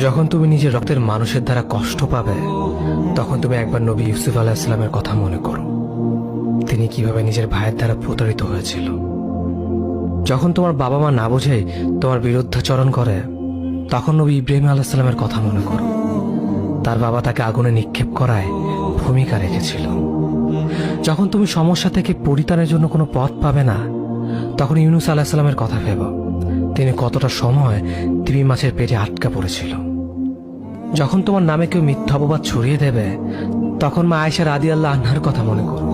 যখন তুমি নিজের রক্তের মানুষের দ্বারা কষ্ট পাবে, তখন তুমি একবার নবী ইউসুফ আলাইহিস সালামের কথা মনে করো। তিনি কিভাবে নিজের ভাইয়ের দ্বারা প্রতারিত হয়েছিল। যখন তোমার বাবা মা না বুঝেই তোমার বিরুদ্ধাচরণ করে, তখন নবী ইব্রাহিম আলাইহিস সালামের কথা মনে করো। তার বাবা তাকে আগুনে নিক্ষেপ করায় ভূমিকা রেখেছিল। যখন তুমি সমস্যা থেকে পরিত্রাণের জন্য কোনো পথ পাবে না, তখন ইউনুস আলাইহিস সালামের কথা ভেবো। তিনি কতটা সময় তিমি মাছের পেটে আটকা পড়েছিল। যখন তোমার নামে কেউ মিথ্যা অপবাদ ছড়িয়ে দেবে, তখন মা আয়েশা রাদিয়াল্লাহু আনহার কথা মনে করো।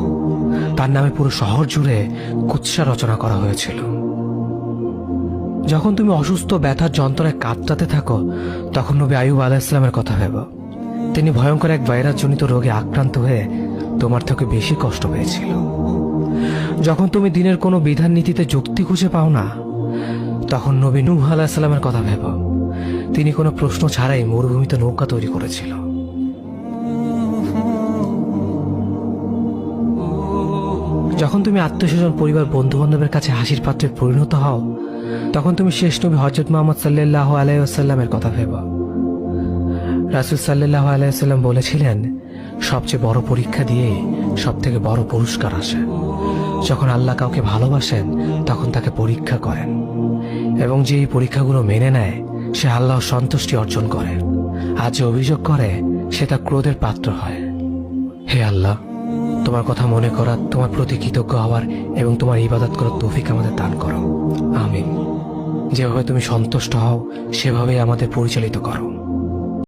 তার নামে পুরো শহর জুড়ে কুৎসা রচনা করা হয়েছিল। যখন তুমি অসুস্থ ব্যথার যন্ত্রণায় কাতরাতে থাকো, তখন নবী আইয়ুব আলাইহিস সালামের কথা ভেবো। তিনি ভয়ঙ্কর এক ভাইরাসজনিত রোগে আক্রান্ত হয়ে তোমার থেকে বেশি কষ্ট পেয়েছিল। যখন তুমি দিনের কোনো বিধান নীতিতে যুক্তি খুঁজে পাও না, তখন নবী নূহ আলাইহিস সালামের কথা ভেবো। তিনি কোনো প্রশ্ন ছাড়াই মরুভূমিতে নৌকা তৈরি করেছিল। যখন তুমি আত্মীয়স্বজন, পরিবার, বন্ধু বান্ধবের কাছে হাসির পাত্রে পরিণত হও, তখন তুমি শেষ নবী হযরত মুহাম্মদ সাল্লাল্লাহু আলাইহি ওয়াসাল্লামের কথা ভেবো। রাসূল সাল্লাল্লাহু আলাইহি ওয়াসাল্লাম বলেছিলেন, সবচেয়ে বড় পরীক্ষা দিয়েই সব থেকে বড় পুরস্কার আসে। যখন আল্লাহ কাউকে ভালোবাসেন, তখন তাকে পরীক্ষা করেন, এবং যে এই পরীক্ষাগুলো মেনে নেয়, সে আল্লাহর সন্তুষ্টি অর্জন করে। আর যে অভিযোগ করে, সে তার ক্রোধের পাত্র হয়। হে আল্লাহ, তোমার কথা মনে করা, তোমার প্রতি কৃতজ্ঞ হওয়ার এবং তোমার ইবাদত করার তৌফিক আমাদের দান করো। আমিন। যেভাবে তুমি সন্তুষ্ট হও, সেভাবেই আমাদের পরিচালিত করো।